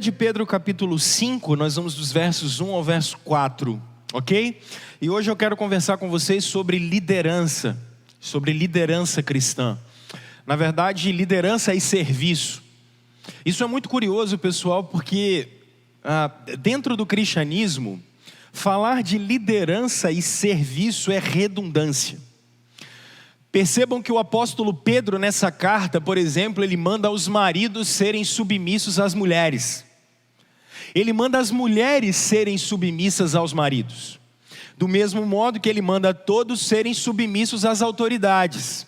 de Pedro capítulo 5, nós vamos dos versos 1 ao verso 4, ok? E hoje eu quero conversar com vocês sobre liderança cristã. Na verdade, liderança e serviço. Isso é muito curioso, pessoal, porque dentro do cristianismo, falar de liderança e serviço é redundância. Percebam que o apóstolo Pedro, nessa carta, por exemplo, ele manda os maridos serem submissos às mulheres. Ele manda as mulheres serem submissas aos maridos. Do mesmo modo que ele manda todos serem submissos às autoridades.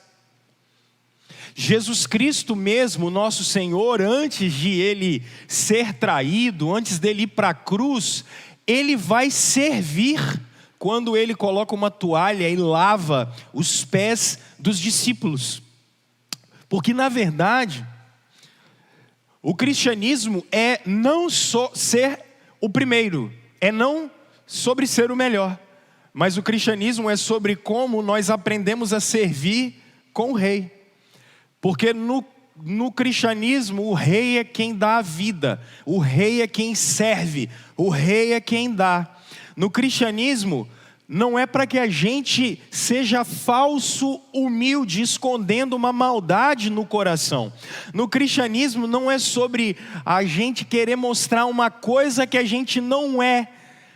Jesus Cristo mesmo, nosso Senhor, antes de ele ser traído, antes dele ir para a cruz, ele vai servir quando ele coloca uma toalha e lava os pés dos discípulos. Porque na verdade, o cristianismo é não só ser o primeiro, é não sobre ser o melhor, mas o cristianismo é sobre como nós aprendemos a servir com o rei. Porque no cristianismo o rei é quem dá a vida, o rei é quem serve, o rei é quem dá. No cristianismo não é para que a gente seja falso, humilde, escondendo uma maldade no coração. No cristianismo não é sobre a gente querer mostrar uma coisa que a gente não é.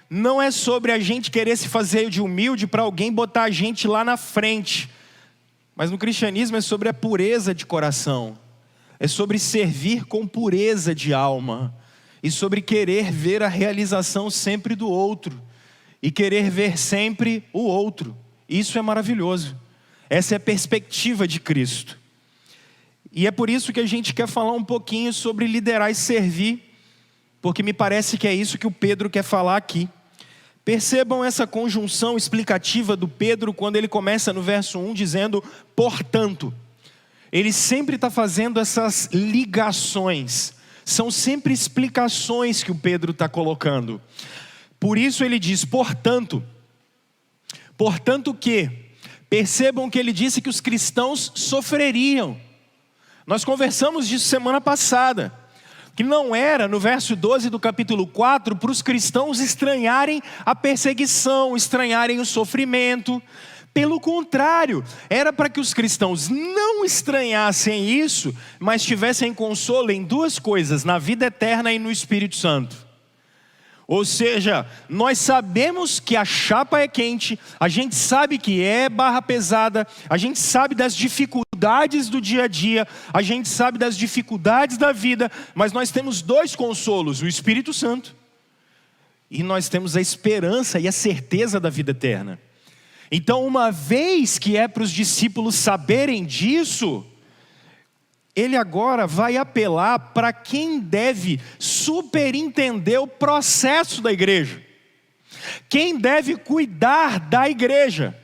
Não é sobre a gente querer se fazer de humilde para alguém botar a gente lá na frente. Mas no cristianismo é sobre a pureza de coração. É sobre servir com pureza de alma. E sobre querer ver a realização sempre do outro. E querer ver sempre o outro. Isso é maravilhoso. Essa é a perspectiva de Cristo. E é por isso que a gente quer falar um pouquinho sobre liderar e servir. Porque me parece que é isso que o Pedro quer falar aqui. Percebam essa conjunção explicativa do Pedro quando ele começa no verso 1 dizendo, portanto. Ele sempre está fazendo essas ligações. São sempre explicações que o Pedro está colocando. Por isso ele diz, portanto o quê? Percebam que ele disse que os cristãos sofreriam. Nós conversamos disso semana passada. Que não era, no verso 12 do capítulo 4, para os cristãos estranharem a perseguição, estranharem o sofrimento. Pelo contrário, era para que os cristãos não estranhassem isso, mas tivessem consolo em duas coisas, na vida eterna e no Espírito Santo. Ou seja, nós sabemos que a chapa é quente, a gente sabe que é barra pesada, a gente sabe das dificuldades do dia a dia, a gente sabe das dificuldades da vida, mas nós temos dois consolos, o Espírito Santo, e nós temos a esperança e a certeza da vida eterna. Então, uma vez que é para os discípulos saberem disso, ele agora vai apelar para quem deve superintender o processo da igreja. Quem deve cuidar da igreja.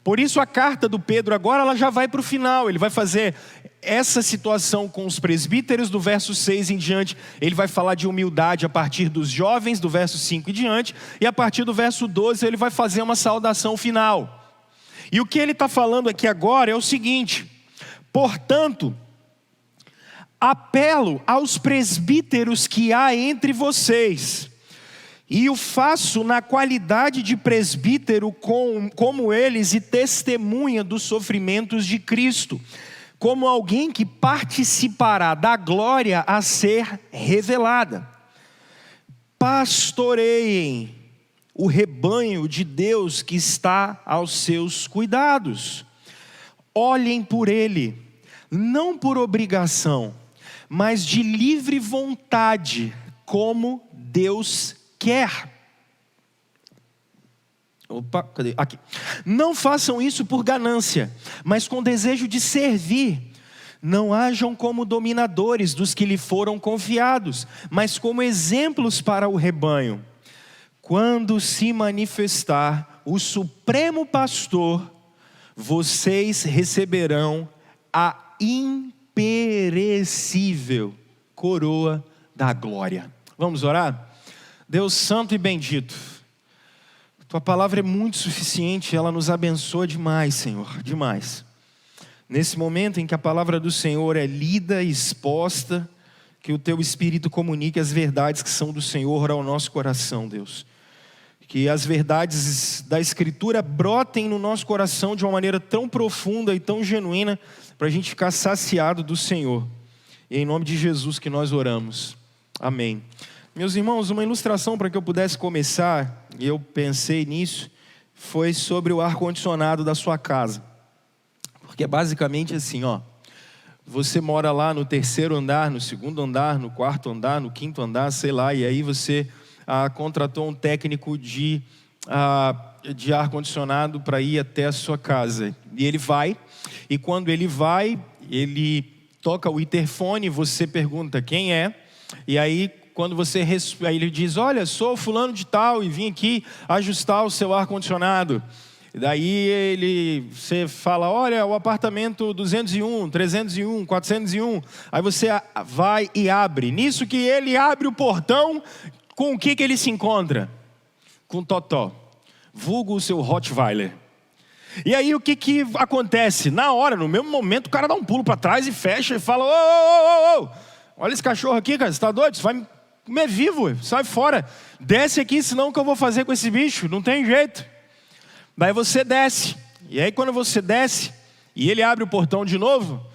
Por isso a carta do Pedro agora ela já vai para o final. Ele vai fazer essa situação com os presbíteros do verso 6 em diante. Ele vai falar de humildade a partir dos jovens do verso 5 em diante. E a partir do verso 12 ele vai fazer uma saudação final. E o que ele está falando aqui agora é o seguinte. Portanto, apelo aos presbíteros que há entre vocês, e o faço na qualidade de presbítero como eles e testemunha dos sofrimentos de Cristo, como alguém que participará da glória a ser revelada. Pastoreiem o rebanho de Deus que está aos seus cuidados. Olhem por ele, não por obrigação, mas de livre vontade, como Deus quer. Cadê? Aqui. Não façam isso por ganância, mas com desejo de servir. Não hajam como dominadores dos que lhe foram confiados, mas como exemplos para o rebanho. Quando se manifestar o Supremo Pastor, vocês receberão a imperecível coroa da glória. Vamos orar? Deus santo e bendito, Tua palavra é muito suficiente, ela nos abençoa demais, Senhor, demais. Nesse momento em que a palavra do Senhor é lida e exposta, que o Teu Espírito comunique as verdades que são do Senhor ao nosso coração, Deus. Que as verdades da Escritura brotem no nosso coração de uma maneira tão profunda e tão genuína, para a gente ficar saciado do Senhor. E é em nome de Jesus que nós oramos. Amém. Meus irmãos, uma ilustração para que eu pudesse começar, e eu pensei nisso, foi sobre o ar-condicionado da sua casa. Porque é basicamente assim, ó. Você mora lá no 3º andar, no 2º andar, no 4º andar, no 5º andar, sei lá, e aí você contratou um técnico de ar-condicionado para ir até a sua casa. E ele vai, e quando ele vai, ele toca o interfone, você pergunta quem é, e aí quando aí ele diz, olha, sou fulano de tal e vim aqui ajustar o seu ar-condicionado. Daí você fala, olha, o apartamento 201, 301, 401. Aí você vai e abre. Nisso que ele abre o portão, com o que ele se encontra? Com Totó, vulgo o seu Rottweiler. E aí o que acontece? Na hora, no mesmo momento, o cara dá um pulo para trás e fecha e fala, ô, olha esse cachorro aqui, cara, você está doido? Você vai me comer vivo, sai fora. Desce aqui, senão o que eu vou fazer com esse bicho? Não tem jeito. Daí você desce, e aí quando você desce, e ele abre o portão de novo,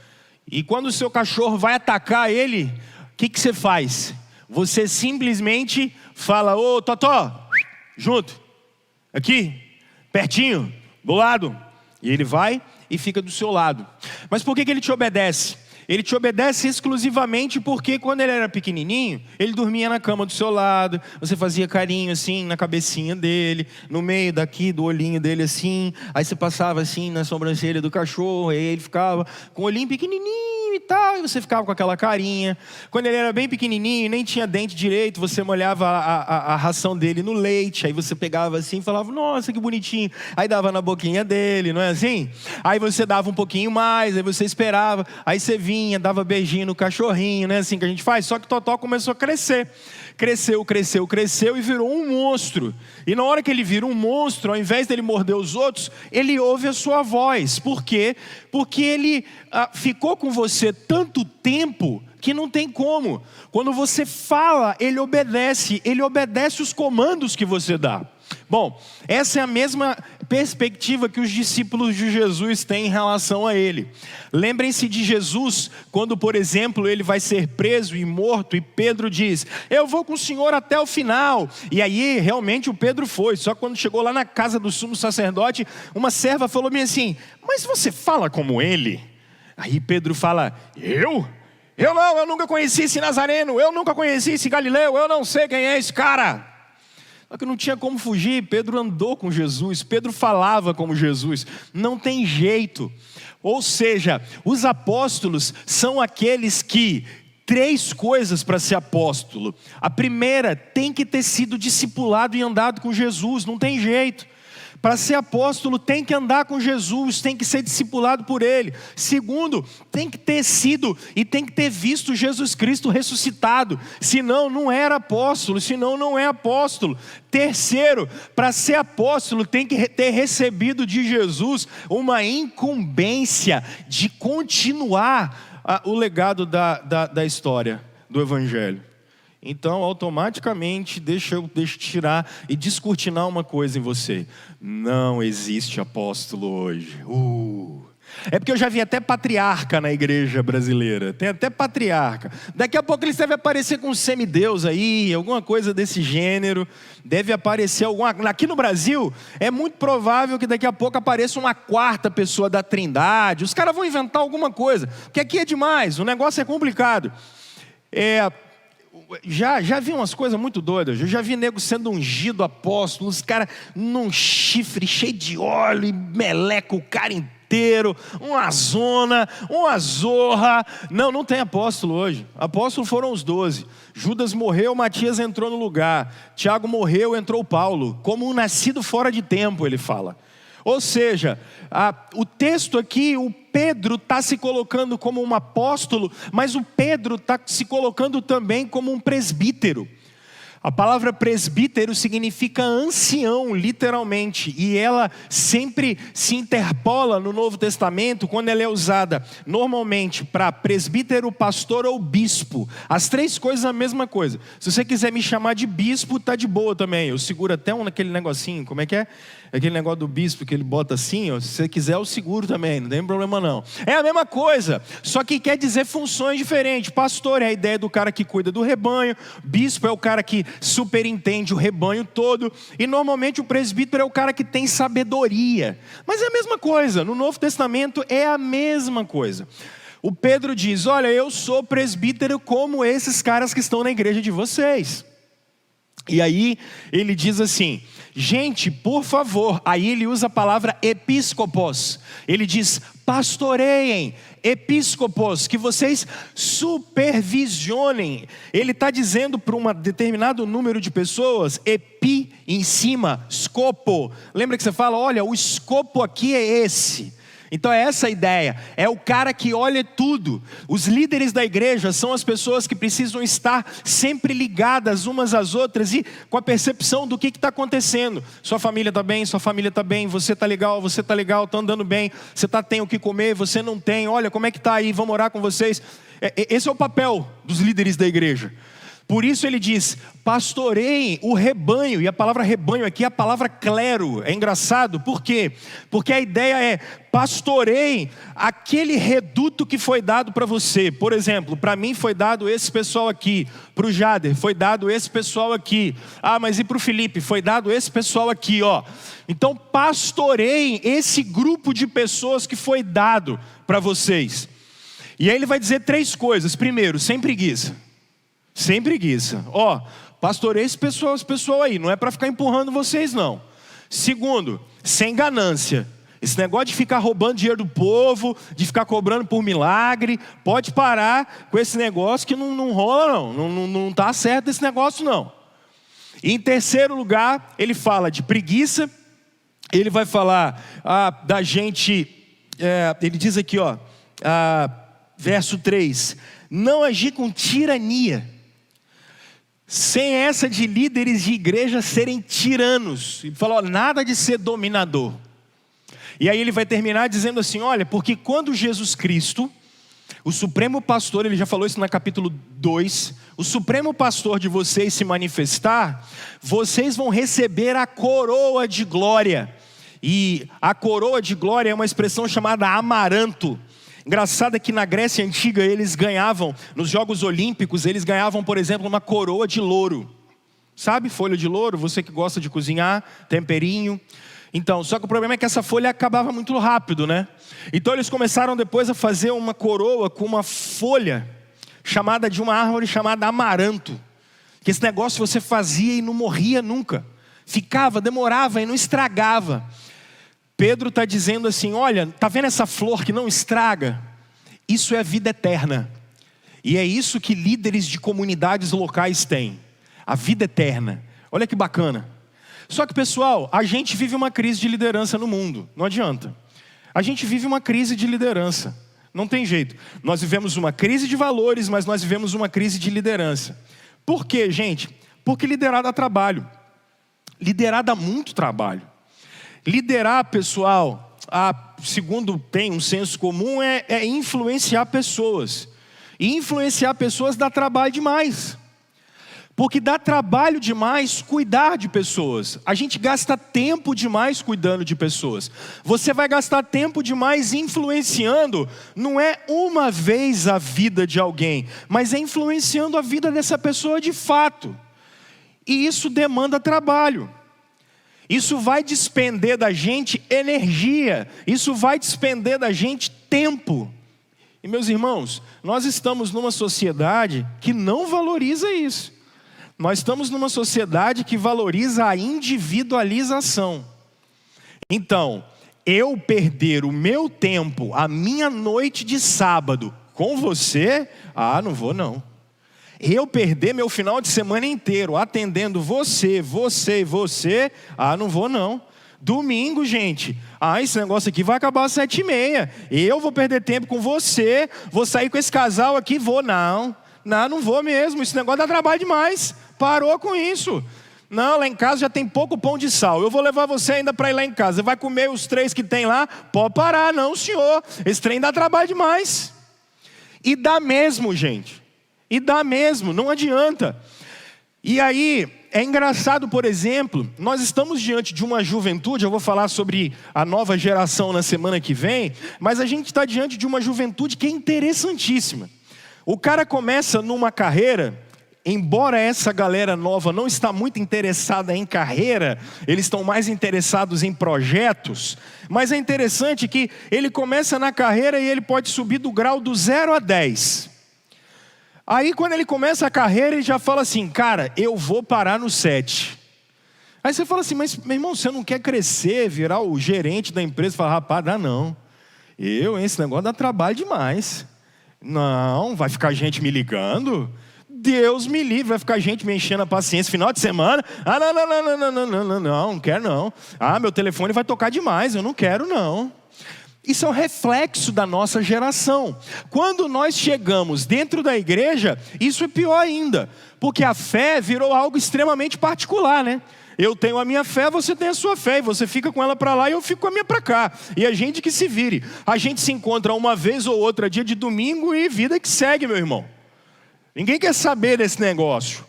e quando o seu cachorro vai atacar ele, o que você faz? Você simplesmente fala, ô Totó, junto, aqui, pertinho, do lado. E ele vai e fica do seu lado. Mas por que ele te obedece? Ele te obedece exclusivamente porque quando ele era pequenininho, ele dormia na cama do seu lado, você fazia carinho assim na cabecinha dele, no meio daqui do olhinho dele assim, aí você passava assim na sobrancelha do cachorro, aí ele ficava com o olhinho pequenininho e tal, e você ficava com aquela carinha. Quando ele era bem pequenininho, nem tinha dente direito, você molhava a ração dele no leite, aí você pegava assim e falava, nossa, que bonitinho, aí dava na boquinha dele, não é assim? Aí você dava um pouquinho mais, aí você esperava, aí você vinha, dava beijinho no cachorrinho, né? Assim que a gente faz. Só que Totó começou a crescer. Cresceu e virou um monstro. E na hora que ele vira um monstro, ao invés dele morder os outros, ele ouve a sua voz. Por quê? Porque ele ficou com você tanto tempo que não tem como. Quando você fala, ele obedece os comandos que você dá. Bom, essa é a mesma perspectiva que os discípulos de Jesus têm em relação a ele. Lembrem-se de Jesus, quando, por exemplo, ele vai ser preso e morto, e Pedro diz, eu vou com o Senhor até o final. E aí, realmente, o Pedro foi. Só que quando chegou lá na casa do sumo sacerdote, uma serva falou bem assim, mas você fala como ele? Aí Pedro fala, eu não, eu nunca conheci esse Nazareno, eu nunca conheci esse Galileu, eu não sei quem é esse cara. Só que não tinha como fugir, Pedro andou com Jesus, Pedro falava como Jesus, não tem jeito. Ou seja, os apóstolos são aqueles que, 3 coisas para ser apóstolo. A primeira, tem que ter sido discipulado e andado com Jesus, não tem jeito. Para ser apóstolo tem que andar com Jesus, tem que ser discipulado por Ele. Segundo, tem que ter sido e tem que ter visto Jesus Cristo ressuscitado. Senão não era apóstolo, senão não é apóstolo. Terceiro, para ser apóstolo tem que ter recebido de Jesus uma incumbência de continuar o legado da história do Evangelho. Então, automaticamente, deixa eu tirar e descortinar uma coisa em você. Não existe apóstolo hoje. É porque eu já vi até patriarca na igreja brasileira. Tem até patriarca. Daqui a pouco eles devem aparecer com um semideus aí, alguma coisa desse gênero. Deve aparecer alguma... Aqui no Brasil, é muito provável que daqui a pouco apareça uma 4ª pessoa da Trindade. Os caras vão inventar alguma coisa. Porque aqui é demais, o negócio é complicado. Já vi umas coisas muito doidas. Eu já vi nego sendo ungido apóstolo, os caras num chifre cheio de óleo e meleca o cara inteiro, uma zona, uma zorra. Não tem apóstolo hoje. Apóstolo foram os 12. Judas morreu, Matias entrou no lugar. Tiago morreu, entrou Paulo. Como um nascido fora de tempo, ele fala. Ou seja, o texto aqui, o Pedro está se colocando como um apóstolo, mas o Pedro está se colocando também como um presbítero. A palavra presbítero significa ancião, literalmente, e ela sempre se interpola no Novo Testamento quando ela é usada normalmente para presbítero, pastor ou bispo. As três coisas a mesma coisa. Se você quiser me chamar de bispo, tá de boa também. Eu seguro até naquele negocinho, como é que é? Aquele negócio do bispo que ele bota assim, ó, se você quiser eu seguro também, não tem problema não. É a mesma coisa, só que quer dizer funções diferentes. Pastor é a ideia do cara que cuida do rebanho, bispo é o cara que superintende o rebanho todo, e normalmente o presbítero é o cara que tem sabedoria. Mas é a mesma coisa, no Novo Testamento é a mesma coisa. O Pedro diz, olha, eu sou presbítero como esses caras que estão na igreja de vocês. E aí ele diz assim, gente, por favor, aí ele usa a palavra episcopos, ele diz, pastoreiem, episcopos, que vocês supervisionem. Ele está dizendo para um determinado número de pessoas, epi em cima, scopo. Lembra que você fala, olha, o escopo aqui é esse. Então é essa a ideia, é o cara que olha tudo. Os líderes da igreja são as pessoas que precisam estar sempre ligadas umas às outras e com a percepção do que está acontecendo. Sua família está bem, sua família está bem, você está legal, está andando bem, você tem o que comer, você não tem, olha como é que está aí, vamos orar com vocês. Esse é o papel dos líderes da igreja. Por isso ele diz, pastoreiem o rebanho, e a palavra rebanho aqui é a palavra clero. É engraçado, por quê? Porque a ideia é, pastoreiem aquele reduto que foi dado para você. Por exemplo, para mim foi dado esse pessoal aqui, para o Jader foi dado esse pessoal aqui. Ah, mas e para o Felipe? Foi dado esse pessoal aqui, ó. Então pastoreiem esse grupo de pessoas que foi dado para vocês. E aí ele vai dizer três coisas. Primeiro, sem preguiça. Sem preguiça. Ó, pastorei esse pessoal aí, não é para ficar empurrando vocês não. Segundo, sem ganância. Esse negócio de ficar roubando dinheiro do povo, de ficar cobrando por milagre, pode parar com esse negócio que não rola não está certo esse negócio não. E em terceiro lugar, ele fala de preguiça, ele vai falar da gente, ele diz aqui ó, verso 3, não agir com tirania. Sem essa de líderes de igreja serem tiranos. Ele falou, nada de ser dominador. E aí ele vai terminar dizendo assim, olha, porque quando Jesus Cristo, o supremo pastor, ele já falou isso no capítulo 2, o supremo pastor de vocês se manifestar, vocês vão receber a coroa de glória. E a coroa de glória é uma expressão chamada amaranto. Engraçado é que na Grécia Antiga eles ganhavam, nos Jogos Olímpicos, eles ganhavam, por exemplo, uma coroa de louro. Sabe, folha de louro? Você que gosta de cozinhar, temperinho. Então, só que o problema é que essa folha acabava muito rápido, né? Então eles começaram depois a fazer uma coroa com uma folha chamada de uma árvore chamada amaranto. Que esse negócio você fazia e não morria nunca. Ficava, demorava e não estragava. Pedro está dizendo assim, olha, está vendo essa flor que não estraga? Isso é vida eterna. E é isso que líderes de comunidades locais têm. A vida eterna. Olha que bacana. Só que pessoal, a gente vive uma crise de liderança no mundo. Não adianta. A gente vive uma crise de liderança. Não tem jeito. Nós vivemos uma crise de valores, mas nós vivemos uma crise de liderança. Por quê, gente? Porque liderar dá trabalho. Liderar dá muito trabalho. Liderar, pessoal, segundo tem um senso comum, é influenciar pessoas. E influenciar pessoas dá trabalho demais. Porque dá trabalho demais cuidar de pessoas. A gente gasta tempo demais cuidando de pessoas. Você vai gastar tempo demais influenciando, não é uma vez a vida de alguém, mas é influenciando a vida dessa pessoa de fato. E isso demanda trabalho. Isso vai despender da gente energia. Isso vai despender da gente tempo. E meus irmãos, nós estamos numa sociedade que não valoriza isso. Nós estamos numa sociedade que valoriza a individualização. Então, eu perder o meu tempo, a minha noite de sábado com você, não vou não. Eu perder meu final de semana inteiro atendendo você, não vou não. Domingo, gente, esse negócio aqui vai acabar às 7h30. Eu vou perder tempo com você, vou sair com esse casal aqui, não vou mesmo, esse negócio dá trabalho demais. parou com isso. Não, lá em casa já tem pouco pão de sal. Eu vou levar você ainda para ir lá em casa. Você vai comer os 3 que tem lá? Pode parar. Não, senhor. Esse trem dá trabalho demais. E dá mesmo, gente. E dá mesmo. Não adianta. E aí, é engraçado, por exemplo, nós estamos diante de uma juventude, eu vou falar sobre a nova geração na semana que vem, mas a gente está diante de uma juventude que é interessantíssima. O cara começa numa carreira, embora essa galera nova não está muito interessada em carreira, eles estão mais interessados em projetos, mas é interessante que ele começa na carreira e ele pode subir do grau do 0 a 10. Aí quando ele começa a carreira, ele já fala assim, cara, eu vou parar no 7. Aí você fala assim, mas meu irmão, você não quer crescer, virar o gerente da empresa? Fala, rapaz, dá não. Esse negócio dá trabalho demais. Não, vai ficar gente me ligando? Deus me livre, vai ficar gente me enchendo a paciência final de semana? Ah, não quero não. Ah, meu telefone vai tocar demais, eu não quero não. Isso é um reflexo da nossa geração. Quando nós chegamos dentro da igreja, isso é pior ainda, porque a fé virou algo extremamente particular, né? Eu tenho a minha fé, você tem a sua fé, e você fica com ela para lá e eu fico com a minha para cá. E a gente que se vire. A gente se encontra uma vez ou outra, dia de domingo, e vida que segue, meu irmão. Ninguém quer saber desse negócio.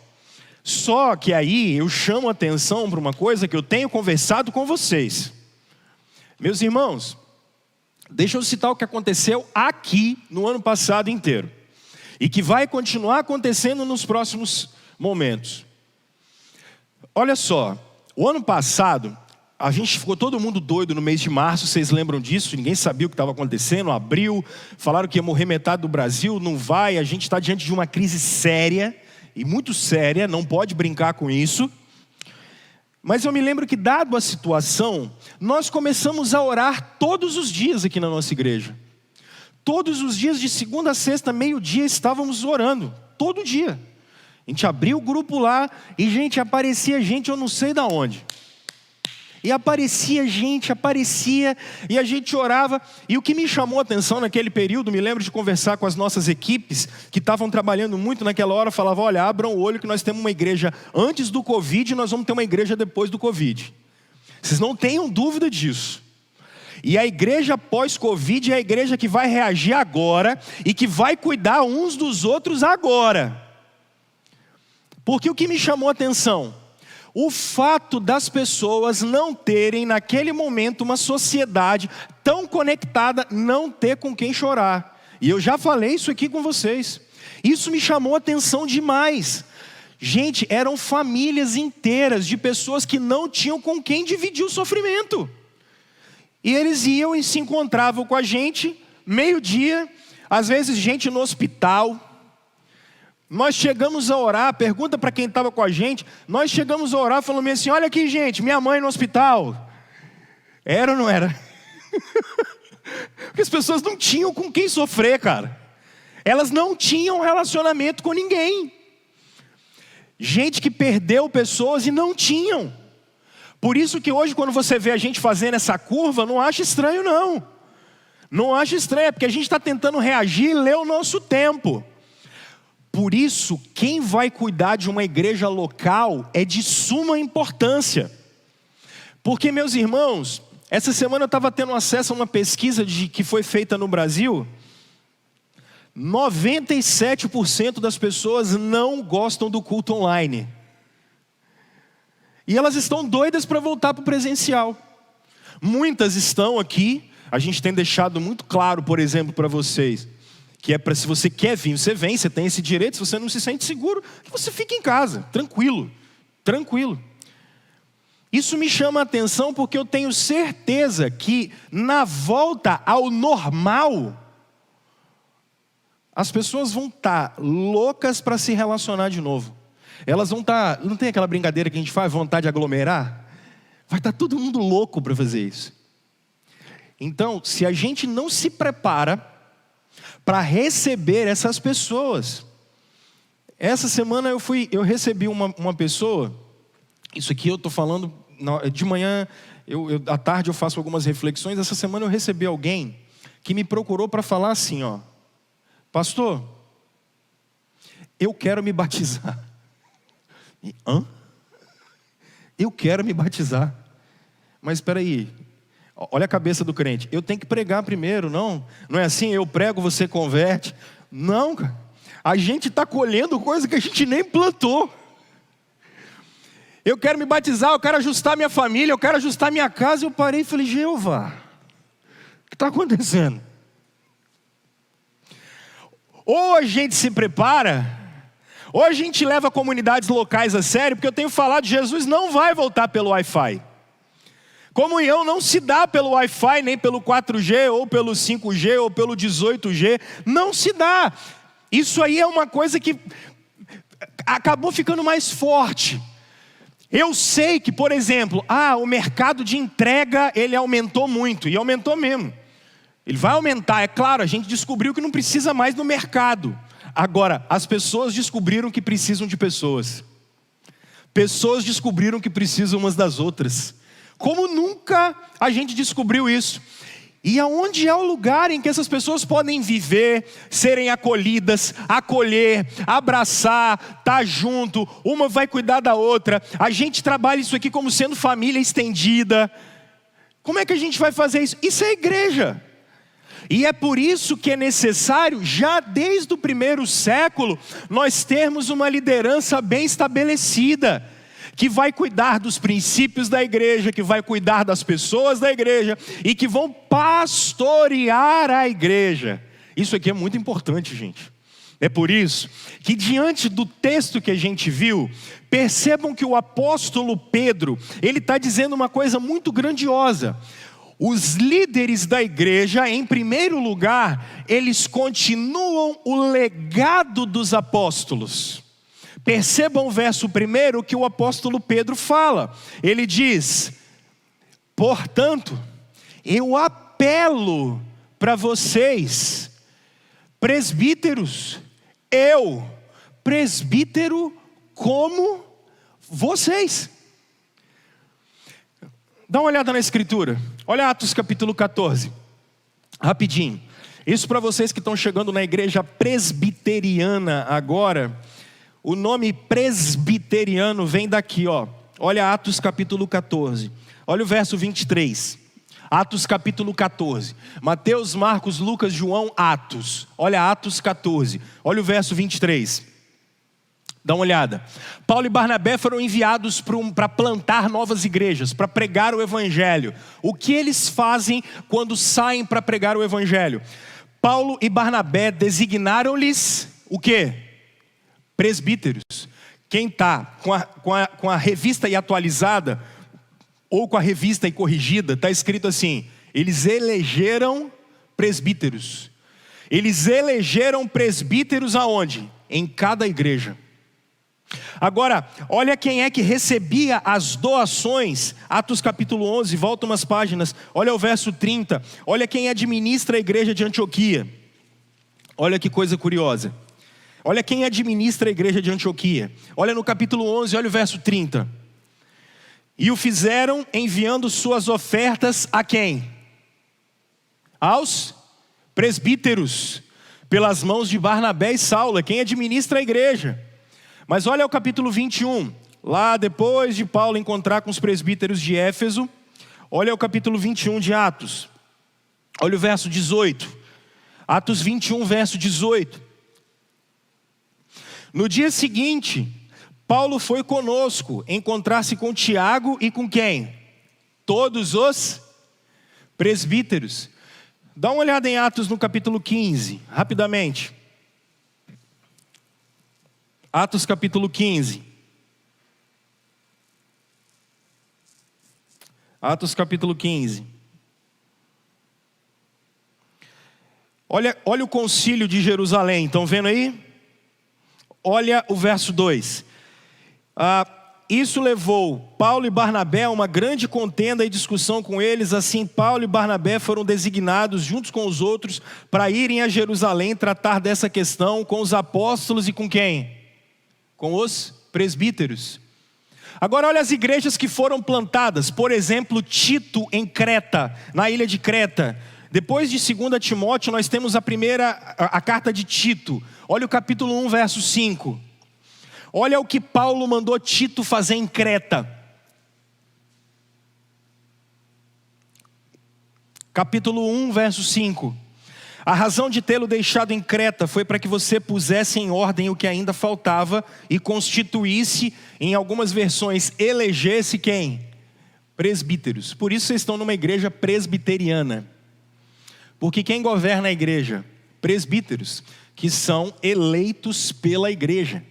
Só que aí eu chamo a atenção para uma coisa que eu tenho conversado com vocês. Meus irmãos, deixa eu citar o que aconteceu aqui no ano passado inteiro. E que vai continuar acontecendo nos próximos momentos. Olha só, o ano passado, a gente ficou todo mundo doido no mês de março, vocês lembram disso? Ninguém sabia o que estava acontecendo, abril, falaram que ia morrer metade do Brasil, não vai, a gente está diante de uma crise séria, e muito séria, não pode brincar com isso. Mas eu me lembro que, dado a situação, nós começamos a orar todos os dias aqui na nossa igreja. Todos os dias, de segunda a sexta, meio-dia, estávamos orando, todo dia. A gente abriu o grupo lá e, gente, aparecia gente eu não sei de onde. E aparecia gente, e a gente orava. E o que me chamou a atenção naquele período, me lembro de conversar com as nossas equipes, que estavam trabalhando muito naquela hora, falava, olha, abram o olho que nós temos uma igreja antes do Covid e nós vamos ter uma igreja depois do Covid. Vocês não tenham dúvida disso. E a igreja pós-Covid é a igreja que vai reagir agora e que vai cuidar uns dos outros agora. Porque o que me chamou a atenção? O fato das pessoas não terem naquele momento uma sociedade tão conectada, não ter com quem chorar. E eu já falei isso aqui com vocês. Isso me chamou a atenção demais. Gente, eram famílias inteiras de pessoas que não tinham com quem dividir o sofrimento. E eles iam e se encontravam com a gente, meio-dia, às vezes gente no hospital. Nós chegamos a orar, pergunta para quem estava com a gente, nós chegamos a orar falando assim, olha aqui gente, minha mãe no hospital. Era ou não era? Porque as pessoas não tinham com quem sofrer, cara. Elas não tinham relacionamento com ninguém. Gente que perdeu pessoas e não tinham. Por isso que hoje quando você vê a gente fazendo essa curva, não acha estranho não. Não acha estranho, é porque a gente está tentando reagir e ler o nosso tempo. Por isso, quem vai cuidar de uma igreja local é de suma importância. Porque, meus irmãos, essa semana eu estava tendo acesso a uma pesquisa que foi feita no Brasil. 97% das pessoas não gostam do culto online. E elas estão doidas para voltar para o presencial. Muitas estão aqui, a gente tem deixado muito claro, por exemplo, para vocês, que é para se você quer vir, você vem, você tem esse direito, se você não se sente seguro, que você fique em casa, tranquilo, tranquilo. Isso me chama a atenção porque eu tenho certeza que na volta ao normal, as pessoas vão estar loucas para se relacionar de novo. Elas vão estar, não tem aquela brincadeira que a gente faz, vontade de aglomerar? Vai estar todo mundo louco para fazer isso. Então, se a gente não se prepara para receber essas pessoas. Essa semana eu recebi uma pessoa, isso aqui eu estou falando, de manhã, à tarde eu faço algumas reflexões, essa semana eu recebi alguém que me procurou para falar assim, ó, pastor, eu quero me batizar. Hã? Eu quero me batizar. Mas espera aí, olha a cabeça do crente. Eu tenho que pregar primeiro, não? Não é assim, eu prego, você converte. Não, cara. A gente está colhendo coisa que a gente nem plantou. Eu quero me batizar, eu quero ajustar minha família, eu quero ajustar minha casa. Eu parei e falei, Jeová, o que está acontecendo? Ou a gente se prepara, ou a gente leva comunidades locais a sério, porque eu tenho falado, Jesus não vai voltar pelo Wi-Fi. Comunhão não se dá pelo Wi-Fi, nem pelo 4G, ou pelo 5G, ou pelo 18G. Não se dá. Isso aí é uma coisa que acabou ficando mais forte. Eu sei que, por exemplo, o mercado de entrega, ele aumentou muito, e aumentou mesmo. Ele vai aumentar, é claro, a gente descobriu que não precisa mais no mercado. Agora, as pessoas descobriram que precisam de pessoas. Pessoas descobriram que precisam umas das outras. Como nunca a gente descobriu isso. E aonde é o lugar em que essas pessoas podem viver, serem acolhidas, acolher, abraçar, estar junto, uma vai cuidar da outra. A gente trabalha isso aqui como sendo família estendida. Como é que a gente vai fazer isso? Isso é igreja. E é por isso que é necessário, já desde o primeiro século, nós termos uma liderança bem estabelecida, que vai cuidar dos princípios da igreja, que vai cuidar das pessoas da igreja e que vão pastorear a igreja. Isso aqui é muito importante, gente. É por isso que, diante do texto que a gente viu, percebam que o apóstolo Pedro, ele está dizendo uma coisa muito grandiosa. Os líderes da igreja, em primeiro lugar, eles continuam o legado dos apóstolos. Percebam o verso primeiro que o apóstolo Pedro fala. Ele diz, portanto, eu apelo para vocês, presbíteros, eu, presbítero como vocês. Dá uma olhada na escritura. Olha Atos capítulo 14. Rapidinho. Isso para vocês que estão chegando na igreja presbiteriana agora. O nome presbiteriano vem daqui, ó. Olha Atos capítulo 14. Olha o verso 23. Atos capítulo 14. Mateus, Marcos, Lucas, João, Atos. Olha Atos 14. Olha o verso 23. Dá uma olhada. Paulo e Barnabé foram enviados para plantar novas igrejas, para pregar o evangelho. O que eles fazem quando saem para pregar o evangelho? Paulo e Barnabé designaram-lhes o quê? Presbíteros. Quem está com a revista e atualizada, ou com a revista e corrigida, está escrito assim, eles elegeram presbíteros. Eles elegeram presbíteros aonde? Em cada igreja. Agora, olha quem é que recebia as doações. Atos capítulo 11, volta umas páginas. Olha o verso 30. Olha quem administra a igreja de Antioquia. Olha que coisa curiosa. Olha quem administra a igreja de Antioquia. Olha no capítulo 11, olha o verso 30. E o fizeram enviando suas ofertas a quem? Aos presbíteros, pelas mãos de Barnabé e Saulo. Quem administra a igreja. Mas olha o capítulo 21. Lá depois de Paulo encontrar com os presbíteros de Éfeso. Olha o capítulo 21 de Atos. Olha o verso 18. Atos 21, verso 18. No dia seguinte, Paulo foi conosco encontrar-se com Tiago e com quem? Todos os presbíteros. Dá uma olhada em Atos no capítulo 15, rapidamente. Atos capítulo 15. Atos capítulo 15. Olha o concílio de Jerusalém, estão vendo aí? Olha o verso 2. Isso levou Paulo e Barnabé a uma grande contenda e discussão com eles. Assim, Paulo e Barnabé foram designados, juntos com os outros, para irem a Jerusalém tratar dessa questão com os apóstolos e com quem? Com os presbíteros. Agora olha as igrejas que foram plantadas. Por exemplo, Tito em Creta, na ilha de Creta. Depois de 2 Timóteo, nós temos a carta de Tito. Olha o capítulo 1, verso 5. Olha o que Paulo mandou Tito fazer em Creta. Capítulo 1, verso 5. A razão de tê-lo deixado em Creta foi para que você pusesse em ordem o que ainda faltava e constituísse, em algumas versões, elegesse quem? Presbíteros. Por isso vocês estão numa igreja presbiteriana. Porque quem governa a igreja? Presbíteros, que são eleitos pela igreja.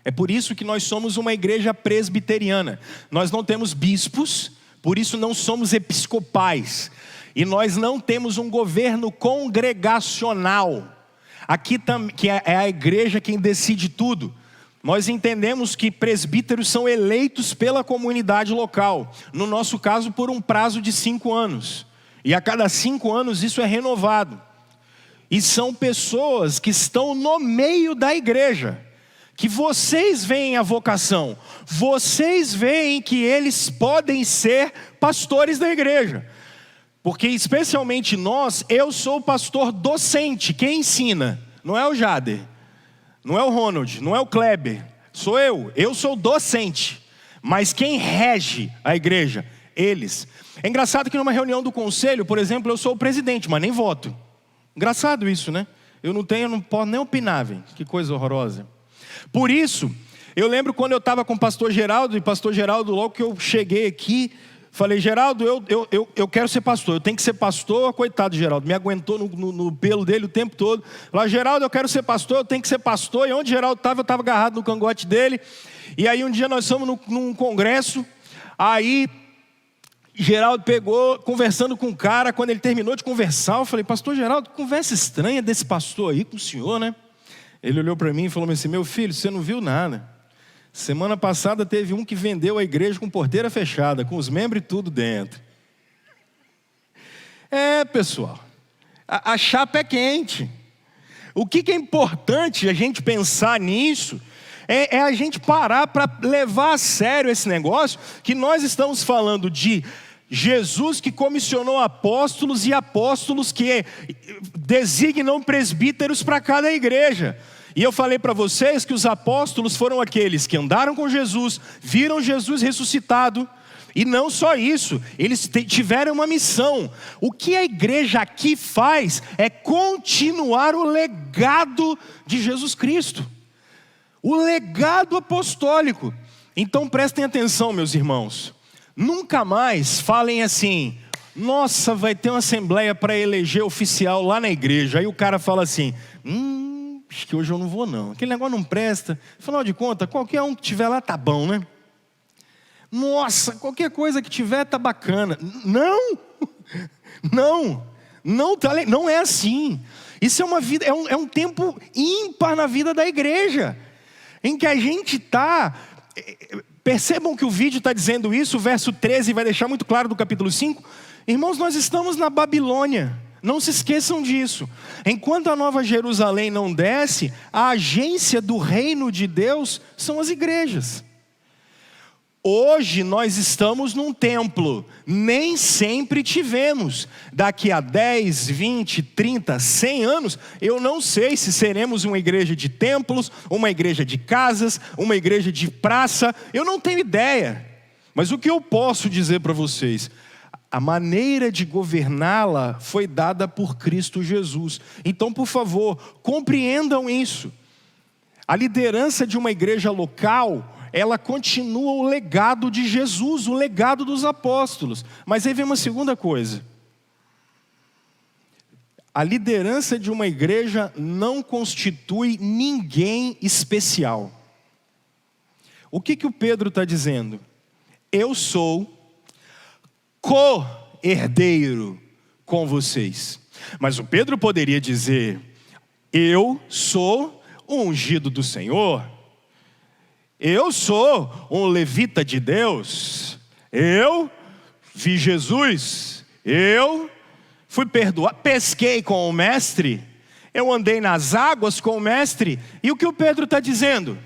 É por isso que nós somos uma igreja presbiteriana. Nós não temos bispos, por isso não somos episcopais. E nós não temos um governo congregacional. Aqui que é a igreja quem decide tudo. Nós entendemos que presbíteros são eleitos pela comunidade local. No nosso caso, por um prazo de 5 anos. E a cada 5 anos isso é renovado. E são pessoas que estão no meio da igreja. Que vocês veem a vocação. Vocês veem que eles podem ser pastores da igreja. Porque especialmente nós, eu sou o pastor docente, quem ensina? Não é o Jader, não é o Ronald, não é o Kleber, sou eu sou docente. Mas quem rege a igreja? Eles. É engraçado que numa reunião do conselho, por exemplo, eu sou o presidente, mas nem voto. Engraçado isso, né? Eu não posso nem opinar, velho. Que coisa horrorosa. Por isso, eu lembro quando eu estava com o pastor Geraldo, e pastor Geraldo, logo que eu cheguei aqui, falei, Geraldo, eu quero ser pastor, eu tenho que ser pastor. Coitado de Geraldo, me aguentou no pelo dele o tempo todo. Falei, Geraldo, eu quero ser pastor, eu tenho que ser pastor. E onde Geraldo estava, eu estava agarrado no cangote dele. E aí um dia nós fomos num congresso, aí Geraldo pegou, conversando com o cara. Quando ele terminou de conversar, eu falei, pastor Geraldo, que conversa estranha desse pastor aí com o senhor, né? Ele olhou para mim e falou assim, meu filho, você não viu nada. Semana passada teve um que vendeu a igreja com porteira fechada, com os membros e tudo dentro. Pessoal, a chapa é quente. O que é importante a gente pensar nisso é a gente parar para levar a sério esse negócio, que nós estamos falando de Jesus que comissionou apóstolos e apóstolos que designam presbíteros para cada igreja. E eu falei para vocês que os apóstolos foram aqueles que andaram com Jesus, viram Jesus ressuscitado. E não só isso, eles tiveram uma missão. O que a igreja aqui faz é continuar o legado de Jesus Cristo. O legado apostólico. Então prestem atenção, meus irmãos. Nunca mais falem assim, nossa, vai ter uma assembleia para eleger oficial lá na igreja. Aí o cara fala assim, acho que hoje eu não vou não, aquele negócio não presta. Afinal de contas, qualquer um que tiver lá tá bom, né? Nossa, qualquer coisa que tiver tá bacana. Não é assim. Isso é uma vida, é um tempo ímpar na vida da igreja, em que a gente está... Percebam que o vídeo está dizendo isso, o verso 13 vai deixar muito claro do capítulo 5. Irmãos, nós estamos na Babilônia. Não se esqueçam disso. Enquanto a Nova Jerusalém não desce, a agência do reino de Deus são as igrejas. Hoje nós estamos num templo, nem sempre tivemos. Daqui a 10, 20, 30, 100 anos, eu não sei se seremos uma igreja de templos, uma igreja de casas, uma igreja de praça, eu não tenho ideia. Mas o que eu posso dizer para vocês? A maneira de governá-la foi dada por Cristo Jesus. Então, por favor, compreendam isso. A liderança de uma igreja local, ela continua o legado de Jesus, o legado dos apóstolos. Mas aí vem uma segunda coisa. A liderança de uma igreja não constitui ninguém especial. O que o Pedro está dizendo? Eu sou co-herdeiro com vocês. Mas o Pedro poderia dizer, eu sou o ungido do Senhor. Eu sou um levita de Deus. Eu vi Jesus. Eu fui perdoado. Pesquei com o mestre. Eu andei nas águas com o mestre. E o que o Pedro está dizendo?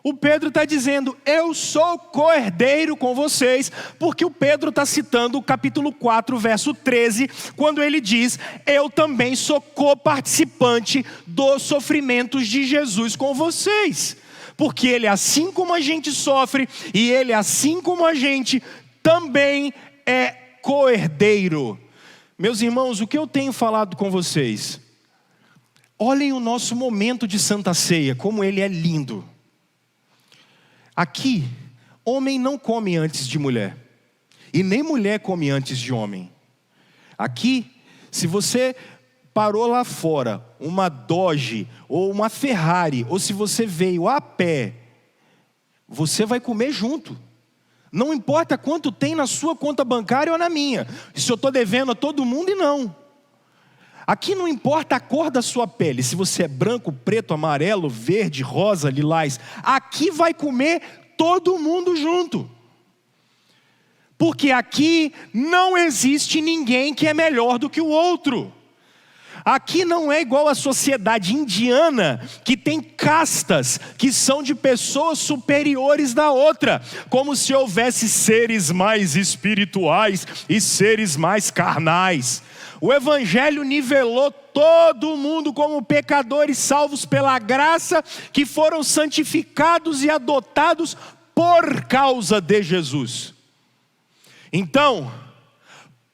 O Pedro está dizendo, eu sou co-herdeiro com vocês, porque o Pedro está citando o capítulo 4, verso 13, quando ele diz, eu também sou co-participante dos sofrimentos de Jesus com vocês. porque Ele, assim como a gente sofre, e Ele, assim como a gente, também é co-herdeiro. Meus irmãos, o que eu tenho falado com vocês? Olhem o nosso momento de Santa Ceia, como ele é lindo. Aqui, homem não come antes de mulher, e nem mulher come antes de homem. Aqui, se você parou lá fora, uma Dodge, ou uma Ferrari, ou se você veio a pé, você vai comer junto. Não importa quanto tem na sua conta bancária ou na minha. Se eu estou devendo a todo mundo, e não. Aqui não importa a cor da sua pele, se você é branco, preto, amarelo, verde, rosa, lilás. Aqui vai comer todo mundo junto. Porque aqui não existe ninguém que é melhor do que o outro. Aqui não é igual à sociedade indiana, que tem castas que são de pessoas superiores da outra, como se houvesse seres mais espirituais e seres mais carnais. O Evangelho nivelou todo mundo como pecadores salvos pela graça, que foram santificados e adotados por causa de Jesus. Então,